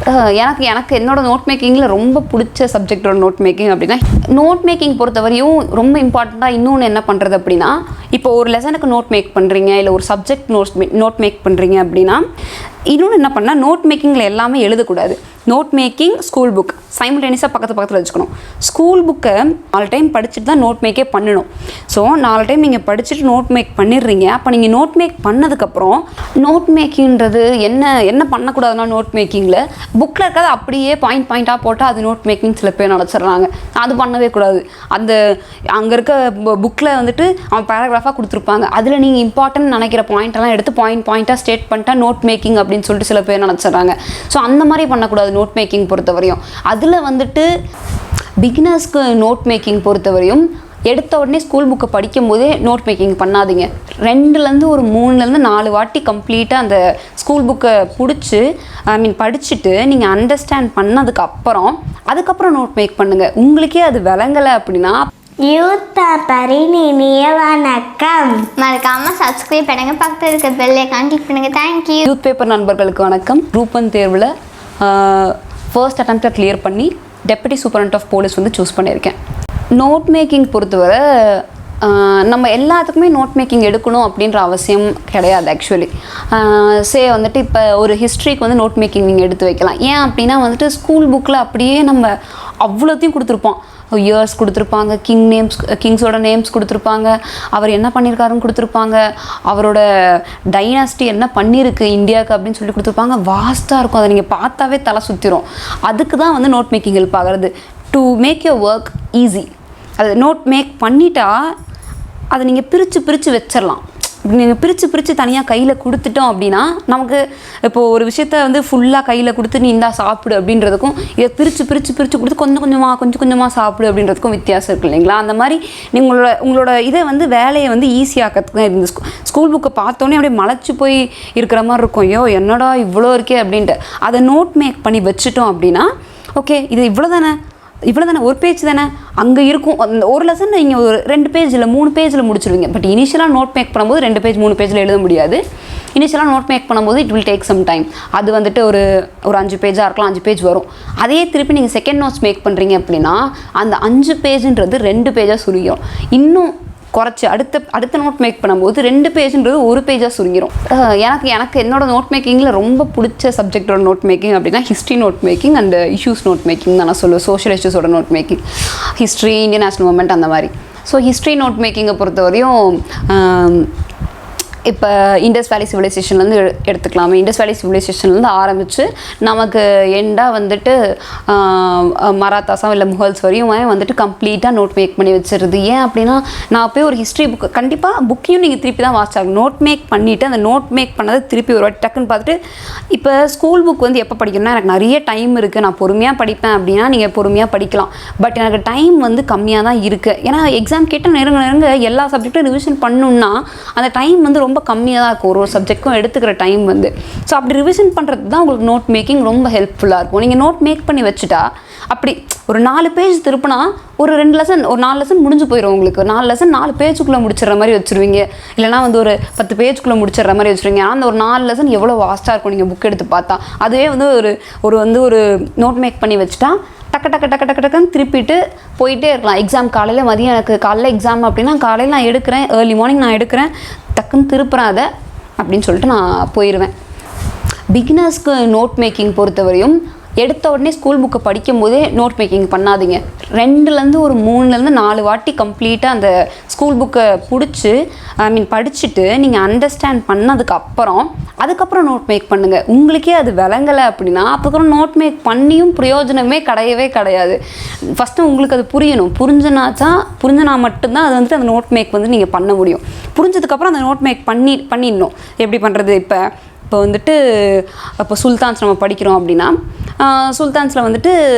எனக்கு என்னோட நோட் மேக்கிங்கில் ரொம்ப பிடிச்ச சப்ஜெக்டோட நோட் மேக்கிங் அப்படின்னா, நோட் மேக்கிங் பொறுத்தவரையும் ரொம்ப இம்பார்ட்டண்ட்டாக இன்னொன்று என்ன பண்ணுறது அப்படின்னா, இப்போ ஒரு லெசனுக்கு நோட் மேக் பண்ணுறீங்க, இல்லை ஒரு சப்ஜெக்ட் நோட் மேக் பண்ணுறீங்க அப்படின்னா, இன்னொன்று என்ன பண்ணால் நோட் மேக்கிங்கில் எல்லாமே எழுதக்கூடாது. நோட் மேக்கிங், ஸ்கூல் புக் சைமல்டேனியஸாக பக்கத்தில் வச்சுக்கணும். ஸ்கூல் புக்கை 4 டைம் படிச்சுட்டு தான் நோட் மேக்கே பண்ணணும். ஸோ 4 டைம் நீங்கள் படிச்சுட்டு நோட் மேக் பண்ணிடுறீங்க. அப்போ நீங்கள் நோட் மேக் பண்ணதுக்கப்புறம் நோட் மேக்கிங்கிறது என்ன பண்ணக்கூடாதுன்னா, நோட் மேக்கிங்கில் புக்கில் இருக்காது அப்படியே பாயிண்டாக போட்டால் அது நோட் மேக்கிங் சில பேர் நினச்சிட்றாங்க. அது பண்ணவே கூடாது. அங்கே இருக்க புக்கில் வந்துட்டு அவன் பேராகிராஃபாக கொடுத்துருப்பாங்க, அதில் நீங்கள் இம்பார்ட்டன்ட் நினைக்கிற பாயிண்டெல்லாம் எடுத்து பாயிண்ட்டாக ஸ்டேட் பண்ணிட்டா நோட் மேக்கிங் அப்படின்னு சொல்லிட்டு சில பேர் நினச்சிட்றாங்க. ஸோ அந்த மாதிரி பண்ணக்கூடாது நோட் மேக்கிங் பொறுத்தவரையும். அதில் வந்துட்டு பிகினர்ஸ்க்கு நோட் மேக்கிங் பொறுத்தவரையும் எடுத்த உடனே ஸ்கூல் புக்கை படிக்கும் போதே நோட் மேக்கிங் பண்ணாதீங்க. 2லேருந்து ஒரு 3லேருந்து 4 வாட்டி கம்ப்ளீட்டாக அந்த ஸ்கூல் புக்கை படிச்சுட்டு நீங்கள் அண்டர்ஸ்டாண்ட் அதுக்கப்புறம் நோட் மேக் பண்ணுங்கள். உங்களுக்கே அது விளங்கலை அப்படின்னா யூத் பேப்பரின் இனிய வணக்கம். மறக்காம சப்ஸ்கிரைப் பண்ணுங்க, பக்கத்தில் இருக்க பெல் ஐகான் கிளிக் பண்ணுங்க. தேங்க்யூ. யூத் பேப்பர் நண்பர்களுக்கு வணக்கம். குரூப் 1 தேர்வில் ஃபர்ஸ்ட் அட்டெம்ப்டை கிளியர் பண்ணி டெப்யூட்டி சூப்பரண்ட் ஆஃப் போலீஸ் வந்து சூஸ் பண்ணியிருக்கேன். நோட் மேக்கிங் பொறுத்தவரை நம்ம எல்லாத்துக்குமே நோட் மேக்கிங் எடுக்கணும் அப்படின்ற அவசியம் கிடையாது. ஆக்சுவலி வந்துட்டு இப்போ ஒரு ஹிஸ்ட்ரிக்கு வந்து நோட் மேக்கிங் நீங்கள் எடுத்து வைக்கலாம். ஏன் அப்படின்னா வந்துட்டு ஸ்கூல் புக்கில் அப்படியே நம்ம அவ்வளோத்தையும் கொடுத்துருப்போம். இயர்ஸ் கொடுத்துருப்பாங்க, கிங்ஸோட நேம்ஸ் கொடுத்துருப்பாங்க, அவர் என்ன பண்ணியிருக்காருன்னு கொடுத்துருப்பாங்க, அவரோட டைனாஸ்டி என்ன பண்ணியிருக்கு இந்தியாவுக்கு அப்படின்னு சொல்லி கொடுத்துருப்பாங்க. வாஸ்ட்டாக இருக்கும். அதை நீங்கள் பார்த்தாவே தலை சுற்றிடும். அதுக்கு தான் வந்து நோட் மேக்கிங் ஹெல்ப் ஆகிறது. To make your work easy. அது நோட் மேக் பண்ணிட்டா அதை நீங்கள் பிரித்து வச்சிடலாம். நீங்கள் பிரித்து தனியாக கையில் கொடுத்துட்டோம் அப்படின்னா, நமக்கு இப்போது ஒரு விஷயத்த வந்து ஃபுல்லாக கையில் கொடுத்து நீ இந்தா சாப்பிடு அப்படின்றதுக்கும், இதை பிரித்து கொடுத்து கொஞ்சம் கொஞ்சமாக சாப்பிடு அப்படின்றதுக்கும் வித்தியாசம் இருக்குது இல்லைங்களா? அந்த மாதிரி உங்களோட இதை வந்து வேலையை வந்து ஈஸியாக்கிறதுக்கு தான் இருந்து ஸ்கூல் புக்கை பார்த்தோன்னே அப்படியே மலைச்சு போய் இருக்கிற மாதிரி இருக்கும். ஐயோ என்னடா இவ்வளோ இருக்கே அப்படின்ட்டு. அதை நோட் மேக் பண்ணி வச்சுட்டோம் அப்படின்னா, ஓகே இது இவ்வளோ தானே, ஒரு பேஜ் தானே அங்கே இருக்கும். அந்த ஒரு லெசன் நீங்கள் ஒரு 2 பேஜ் இல்லை 3 பேஜில் முடிச்சிடுவீங்க. பட் இனிஷியலாக நோட் மேக் பண்ணும்போது 2 பேஜ் 3 பேஜில் எழுத முடியாது. இனிஷியலாக நோட் மேக் பண்ணும்போது it will take some time. அது வந்துட்டு ஒரு 5 பேஜாக இருக்கலாம், 5 பேஜ் வரும். அதே திருப்பி நீங்கள் செகண்ட் நோட்ஸ் மேக் பண்ணுறீங்க அப்படின்னா அந்த 5 பேஜுன்றது 2 பேஜாக சுருங்கிடும். இன்னும் குறைச்சி அடுத்த நோட் மேக் பண்ணும்போது 2 பேஜுன்றது 1 பேஜாக சுருங்கிடும். எனக்கு என்னோட நோட் மேக்கிங்கில் ரொம்ப பிடிச்ச சப்ஜெக்டோட நோட் மேக்கிங் அப்படின்னா history note making and issues note making தான் நான் சொல்லுவேன். சோஷியல் இஷ்யூஸோட note making, history, Indian national movement அந்த மாதிரி. ஸோ ஹிஸ்ட்ரி நோட் மேக்கிங்கை பொறுத்தவரையும் இப்போ இண்டஸ் வேலி சிவிலைசேஷன்லேருந்து எடுத்துக்கலாமே. இண்டஸ் வேலி சிவிலைசேஷன்லேருந்து ஆரம்பித்து நமக்கு எண்டாக வந்துட்டு மராத்தாஸா இல்லை முகல்ஸ் வரையும் வந்துட்டு கம்ப்ளீட்டாக நோட் மேக் பண்ணி வச்சுருது. ஏன் அப்படின்னா, நான் போய் ஒரு ஹிஸ்ட்ரி புக்கு கண்டிப்பாக புக்கையும் நீங்கள் திருப்பி தான் வாசிச்சாங்க. நோட் மேக் பண்ணிவிட்டு அந்த நோட் மேக் பண்ணதை திருப்பி ஒரு வாட்டி டக்குன்னு பார்த்துட்டு, இப்போ ஸ்கூல் புக் வந்து எப்போ படிக்கணும்னா, எனக்கு நிறைய டைம் இருக்குது, நான் பொறுமையாக படிப்பேன் அப்படின்னா நீங்கள் பொறுமையாக படிக்கலாம். பட் எனக்கு டைம் வந்து கம்மியாக தான் இருக்குது. ஏன்னா எக்ஸாம் கேட்டால் நெருங்க எல்லா சப்ஜெக்டும் ரிவிஷன் பண்ணணுன்னா அந்த டைம் வந்து ரொம்ப கம்மியாக தான் இருக்கும். ஒரு சப்ஜெக்ட்க்கும் எடுத்துக்கிற டைம் வந்து. ஸோ அப்படி ரிவிஷன் பண்ணுறது தான் உங்களுக்கு நோட் மேக்கிங் ரொம்ப ஹெல்ப்ஃபுல்லாக இருக்கும். நீங்கள் நோட் மேக் பண்ணி வச்சுட்டா அப்படி ஒரு 4 பேஜ் திருப்பினா ஒரு 2 லெசன், ஒரு 4 லெசன் முடிஞ்சு போயிடும். உங்களுக்கு 4 லெசன் 4 பேஜுக்குள்ளே முடிச்சிடுற மாதிரி வச்சுருவீங்க. இல்லைனா வந்து ஒரு 10 பேஜுக்குள்ளே முடிச்சிடுற மாதிரி வச்சுருவீங்க. ஆனால் அந்த ஒரு 4 லெசன் எவ்வளோ வாஸ்ட்டாக இருக்கும் நீங்கள் புக் எடுத்து பார்த்தா. அதுவே வந்து ஒரு நோட் மேக் பண்ணி வச்சுட்டா டக்குன்னு திருப்பிட்டு போயிட்டே இருக்கலாம். எக்ஸாம் காலையில் மதியம், எனக்கு காலையில் எக்ஸாம் அப்படின்னா காலையில் நான் எடுக்கிறேன், ஏர்லி மார்னிங் நான் எடுக்கிறேன், டக்குன்னு திருப்புறேன் அதை அப்படின்னு சொல்லிட்டு நான் போயிடுவேன். பிகினர்ஸ்க்கு நோட் மேக்கிங் பொறுத்தவரையும் எடுத்த உடனே ஸ்கூல் புக்கை படிக்கும் போதே நோட் மேக்கிங் பண்ணாதீங்க. 2லேருந்து ஒரு 3லேருந்து 4 வாட்டி கம்ப்ளீட்டாக அந்த ஸ்கூல் புக்கை படிச்சுட்டு நீங்கள் அண்டர்ஸ்டாண்ட் அதுக்கப்புறம் நோட் மேக் பண்ணுங்கள். உங்களுக்கே அது விளங்கலை அப்படின்னா அதுக்கப்புறம் நோட் மேக் பண்ணியும் பிரயோஜனமே கிடையாது. ஃபஸ்ட்டு உங்களுக்கு அது புரிஞ்சனா மட்டும்தான் அது வந்துட்டு அந்த நோட் மேக் வந்து நீங்கள் பண்ண முடியும். புரிஞ்சதுக்கப்புறம் அந்த நோட் மேக் பண்ணிடணும். எப்படி பண்ணுறது? இப்போ வந்துட்டு சுல்தான்ஸ் நம்ம படிக்கிறோம் அப்படின்னா, சுல்தான்ஸில் வந்துட்டு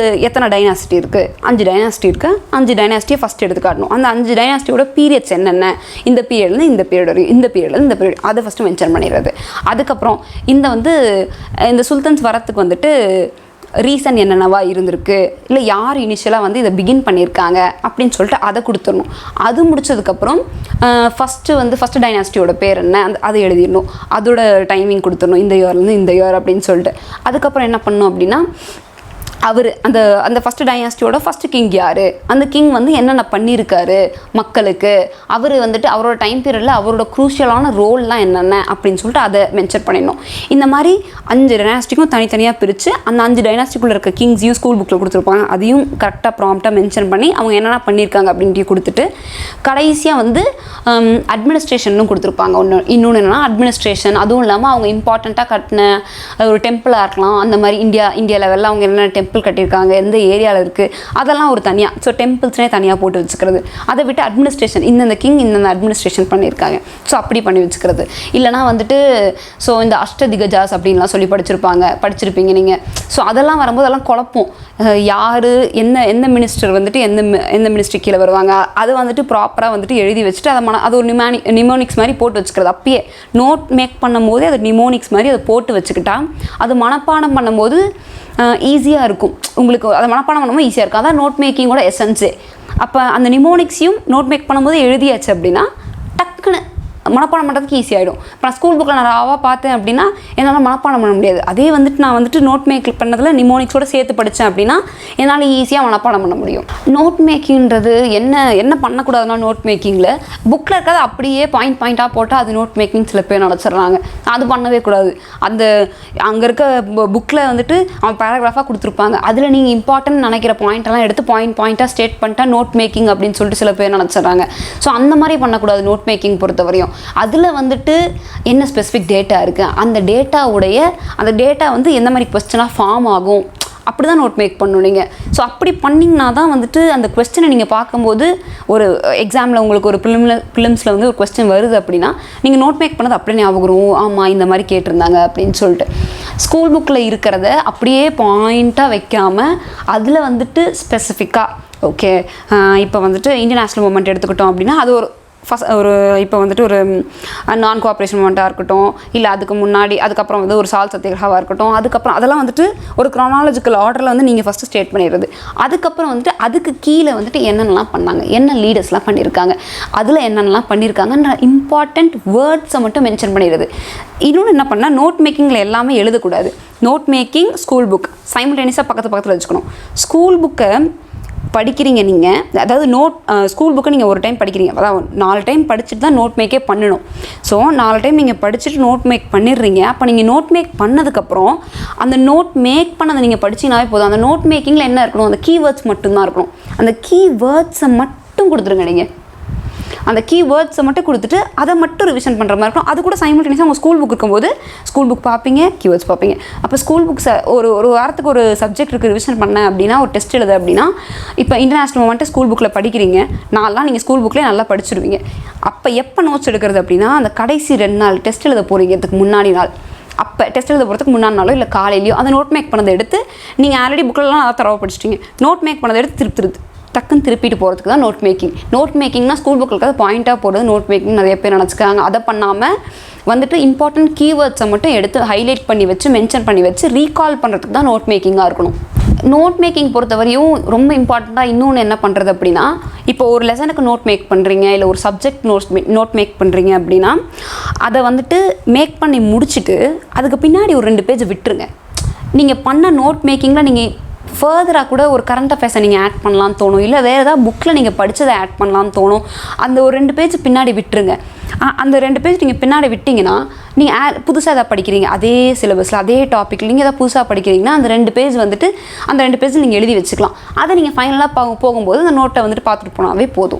எத்தனை டைனாஸ்டி இருக்குது? 5 டைனாஸ்டி இருக்குது. 5 டைனாஸ்டியை ஃபஸ்ட் எடுத்து காட்டணும். அந்த 5 டைனாஸ்டியோட பீரியட்ஸ் என்னென்ன, இந்த பீரியட்லேருந்து இந்த பீரியட் வரைக்கும், இந்த பீரியட்லேருந்து இந்த பீரியட், அதை ஃபஸ்ட்டு மென்ஷன் பண்ணிடுறது. அதுக்கப்புறம் இந்த சுல்தான்ஸ் வரத்துக்கு வந்துட்டு ரீசன் என்னென்னவா இருந்திருக்கு, இல்லை யார் இனிஷியலாக வந்து இதை பிகின் பண்ணியிருக்காங்க அப்படின்னு சொல்லிட்டு அதை கொடுத்துடணும். அது முடிச்சதுக்கப்புறம் ஃபஸ்ட்டு டைனாஸ்டியோட பேர் என்ன அதை எழுதிடணும். அதோட டைமிங் கொடுத்துடணும், இந்த இயர்லேருந்து இந்த இயர் அப்படின்னு சொல்லிட்டு. அதுக்கப்புறம் என்ன பண்ணணும் அப்படின்னா, அவர் அந்த ஃபஸ்ட்டு டைனாஸ்டியோட ஃபஸ்ட்டு கிங் யார், அந்த கிங் வந்து என்னென்ன பண்ணியிருக்காரு மக்களுக்கு, அவர் வந்துட்டு அவரோட டைம் பீரியடில் அவரோட க்ரூஷியலான ரோல்லாம் என்னென்ன அப்படின்னு சொல்லிட்டு அதை மென்ஷன் பண்ணிடணும். இந்த மாதிரி 5 டைனாஸ்டிக்கும் தனித்தனியாக பிரித்து அந்த 5 டைனாஸ்டிக்குள்ளே இருக்க கிங்ஸையும் ஸ்கூல் புக்கில் கொடுத்துருப்பாங்க. அதையும் கரெக்டாக ப்ராம்ப்டாக மென்ஷன் பண்ணி அவங்க என்னென்ன பண்ணியிருக்காங்க அப்படின்ட்டு கொடுத்துட்டு கடைசியாக வந்து அட்மினிஸ்ட்ரேஷனும் கொடுத்துருப்பாங்க. இன்னொன்று என்னென்னா அட்மினிஸ்ட்ரேஷன், அதுவும் இல்லாமல் அவங்க இம்பார்ட்டண்ட்டாக கட்டின ஒரு டெம்பிளாக இருக்கலாம், அந்த மாதிரி இந்தியா லெவலில் அவங்க என்னென்ன டெம்பிள் கட்டியிருக்காங்க, எந்த ஏரியாவில் இருக்குது, அதெல்லாம் ஒரு தனியாக. ஸோ டெம்பிள்ஸ்னே தனியாக போட்டு வச்சுக்கிறது. அதை விட்டு அட்மினிஸ்ட்ரேஷன், இந்தந்த கிங் இந்தந்த அட்மினிஸ்ட்ரேஷன் பண்ணியிருக்காங்க, ஸோ அப்படி பண்ணி வச்சுக்கிறது. இல்லைனா வந்துட்டு ஸோ இந்த அஷ்டதிகஜாஸ் அப்படின்லாம் சொல்லி படிச்சிருப்பீங்க நீங்கள். ஸோ அதெல்லாம் வரும்போது அதெல்லாம் குழப்பம். யார் எந்த மினிஸ்டர் வந்துட்டு எந்த மினிஸ்ட்ரி கீழே வருவாங்க, அதை வந்துட்டு ப்ராப்பராக வந்துட்டு எழுதி வச்சுட்டு அது ஒரு நிமோனிக்ஸ் மாதிரி போட்டு வச்சுக்கிறது. அப்பயே நோட் மேக் பண்ணும்போது அது நிமோனிக்ஸ் மாதிரி அதை போட்டு வச்சுக்கிட்டா அது மனப்பாடம் பண்ணும்போது ஈஸியாக இருக்கும். உங்களுக்கு அதை மனப்பாடம் பண்ணும்போது ஈஸியாக இருக்கும். அதான் நோட் மேக்கிங்கோட எசன்ஸே. அப்போ அந்த நிமோனிக்ஸையும் நோட் மேக் பண்ணும்போது எழுதியாச்சு அப்படின்னா டக்குன்னு மனப்பாடம் பண்ணுறதுக்கு ஈஸியாகிடும். இப்போ நான் ஸ்கூல் புக்கில் நான் ராவாக பார்த்தேன் அப்படின்னா என்னால் மனப்பாடம் பண்ண முடியாது. அதே வந்துட்டு நான் வந்துட்டு நோட் மேக் பண்ணதில் நிமோனிக்ஸோடு சேர்த்து படித்தேன் அப்படின்னா என்னால் ஈஸியாக மனப்பாடம் பண்ண முடியும். நோட் மேக்கிங்கிறது என்ன பண்ணக்கூடாதுன்னா, நோட் மேக்கிங்கில் புக்கில் இருக்காது அப்படியே பாயிண்டாக போட்டால் அது நோட் மேக்கிங் சில பேர் நினச்சிட்றாங்க. அது பண்ணவே கூடாது. அங்கே இருக்க புக்கில் வந்துட்டு அவன் பேராகிராஃபாக கொடுத்துருப்பாங்க, அதில் நீங்கள் இம்பார்ட்டன்ட் நினைக்கிற பாயிண்டெல்லாம் எடுத்து பாயிண்ட்டாக ஸ்டேட் பண்ணிட்டா நோட் மேக்கிங் அப்படின்னு சொல்லிட்டு சில பேர் நினச்சிட்றாங்க. ஸோ அந்த மாதிரி பண்ணக்கூடாது நோட் மேக்கிங் பொறுத்தவரையும். அதில் வந்துட்டு என்ன ஸ்பெசிஃபிக் டேட்டா இருக்குது, அந்த டேட்டா வந்து எந்த மாதிரி கொஸ்டினாக ஃபார்ம் ஆகும், அப்படி தான் நோட் மேக் பண்ணணும் நீங்கள். ஸோ அப்படி பண்ணிங்கன்னா தான் வந்துட்டு அந்த கொஸ்டினை நீங்கள் பார்க்கும்போது ஒரு எக்ஸாமில் உங்களுக்கு ஒரு ப்ரிலிம்ஸில் வந்து ஒரு கொஸ்டின் வருது அப்படின்னா நீங்கள் நோட் மேக் பண்ணது அப்படியே ஞாபகம் வரும், ஆமாம் இந்த மாதிரி கேட்டிருந்தாங்க அப்படின்னு சொல்லிட்டு. ஸ்கூல் புக்கில் இருக்கிறத அப்படியே பாயிண்ட்டாக வைக்காமல் அதில் வந்துட்டு ஸ்பெசிஃபிக்காக ஓகே இப்போ வந்துட்டு இந்தியன் நேஷனல் மூமெண்ட் எடுத்துக்கிட்டோம் அப்படின்னா அது ஒரு இப்போ வந்துட்டு ஒரு நான் கோஆப்ரேஷன் மூமெண்ட்டாக இருக்கட்டும், இல்லை அதுக்கப்புறம் வந்து ஒரு சால் சத்தியகிரகாவாக இருக்கட்டும், அதுக்கப்புறம் அதெல்லாம் வந்துட்டு ஒரு க்ரானாலஜிக்கல் ஆர்டரில் வந்து நீங்கள் ஃபஸ்ட்டு ஸ்டேட் பண்ணிடுறது. அதுக்கப்புறம் வந்துட்டு அதுக்கு கீழே வந்துட்டு என்னென்னலாம் பண்ணாங்க, என்ன லீடர்ஸ்லாம் பண்ணியிருக்காங்க, அதில் என்னென்னலாம் பண்ணியிருக்காங்கன்ற இம்பார்ட்டண்ட் வேர்ட்ஸை மட்டும் மென்ஷன் பண்ணிடுறது. இன்னொன்று என்ன பண்ணால் நோட் மேக்கிங்கில் எல்லாமே எழுதக்கூடாது. நோட் மேக்கிங், ஸ்கூல் புக் சைமல்டேனியஸாக பக்கத்தில் வச்சுக்கணும். ஸ்கூல் புக்கை படிக்கிறீங்க நீங்கள், அதாவது ஸ்கூல் புக்கை நீங்கள் ஒரு டைம் படிக்கிறீங்க, அதாவது 4 டைம் படிச்சுட்டு தான் நோட் மேக்கே பண்ணணும். ஸோ 4 டைம் நீங்கள் படிச்சுட்டு நோட் மேக் பண்ணிடுறீங்க. அப்போ நீங்கள் நோட் மேக் பண்ணதுக்கப்புறம் அந்த நோட் மேக் பண்ணதை நீங்கள் படிச்சிங்கனாவே போதும். அந்த நோட் மேக்கிங்கில் என்ன இருக்கணும், அந்த கீவேர்ட்ஸ் மட்டும்தான் இருக்கணும். அந்த கீவேர்ட்ஸை மட்டும் கொடுத்துருங்க. நீங்கள் அந்த கீவேர்ட்ஸை மட்டும் கொடுத்துட்டு அதை மட்டும் ரிவிஷன் பண்ணுற மாதிரி இருக்கும். அது கூட சைமல்டேனியஸாக உங்கள் ஸ்கூல் புக் இருக்கும்போது ஸ்கூல் புக் பார்ப்பீங்க, கீவேர்ட்ஸ் பார்ப்பீங்க. அப்போ ஸ்கூல் புக்ஸை ஒரு வாரத்துக்கு ஒரு சப்ஜெக்ட் இருக்குது ரிவிஷன் பண்ணேன் அப்படின்னா, ஒரு டெஸ்ட் எழுது அப்படின்னா, இப்போ இன்டர்நேஷ்னல் மூமெண்ட்டு ஸ்கூல் புக்கில் படிக்கிறீங்க, நான்லாம் நீங்கள் ஸ்கூல் புக்லேயே நல்லா படிச்சிருவீங்க. அப்போ எப்போ நோட்ஸ் எடுக்கிறது அப்படின்னா, அந்த கடைசி 2 நாள் டெஸ்ட் எழுத போகிறதுக்கு முன்னாடி நாள், அப்போ டெஸ்ட் எழுத போகிறதுக்கு முன்னாடி நாளோ இல்லை காலையிலையோ அந்த நோட் மேக் பண்ணதை எடுத்து நீங்கள் ஆல்ரெடி புக்கிலலாம் நல்லா தரவாக படிச்சிட்டிங்க, நோட் மேக் பண்ணதை எடுத்து டக்குன்னு திருப்பிட்டு போகிறதுக்கு தான் நோட் மேக்கிங். நோட் மேக்கிங்னா ஸ்கூல் புக்கில் இருக்கிறது பாயிண்ட்டாக போடுறது நோட் மேக்கிங் நிறைய பேர் நினச்சிக்காங்க. அதை பண்ணாமல் வந்துட்டு இம்பார்ட்டன்ட் கீவேர்ட்ஸை மட்டும் எடுத்து ஹைலைட் பண்ணி வச்சு மென்ஷன் பண்ணி வச்சு ரீகால் பண்ணுறதுக்கு தான் நோட் மேக்கிங்காக இருக்கணும். நோட் மேக்கிங் பொறுத்தவரையும் ரொம்ப இம்பார்ட்டண்ட்டாக இன்னொன்று என்ன பண்ணுறது அப்படின்னா, இப்போ ஒரு லெசனுக்கு நோட் மேக் பண்ணுறீங்க, இல்லை ஒரு சப்ஜெக்ட் நோட் மேக் பண்ணுறீங்க அப்படின்னா, அதை வந்துட்டு மேக் பண்ணி முடிச்சுட்டு அதுக்கு பின்னாடி ஒரு 2 பேஜ் விட்டுருங்க. நீங்கள் பண்ண நோட் மேக்கிங்கில் நீங்கள் ஃபர்தராக கூட ஒரு கரண்ட் அஃபேர்ஸை நீங்கள் ஆட் பண்ணலான்னு தோணும், இல்லை வேறு ஏதாவது புக்கில் நீங்கள் படித்ததை ஆட் பண்ணலான்னு தோணும். அந்த ஒரு 2 பேஜ் பின்னாடி விட்டுருங்க. அந்த 2 பேஜ் நீங்கள் பின்னாடி விட்டிங்கன்னா நீங்கள் புதுசாக எதாவது படிக்கிறீங்க, அதே சிலபஸில் அதே டாப்பிக்கில் நீங்கள் எதாவது புதுசாக படிக்கிறீங்கன்னா அந்த 2 பேஜ் வந்துட்டு அந்த 2 பேஜ் நீங்கள் எழுதி வச்சுக்கலாம். அதை நீங்கள் ஃபைனலாக போகும்போது அந்த நோட்டை வந்துட்டு பார்த்துட்டு போனாவே போதும்.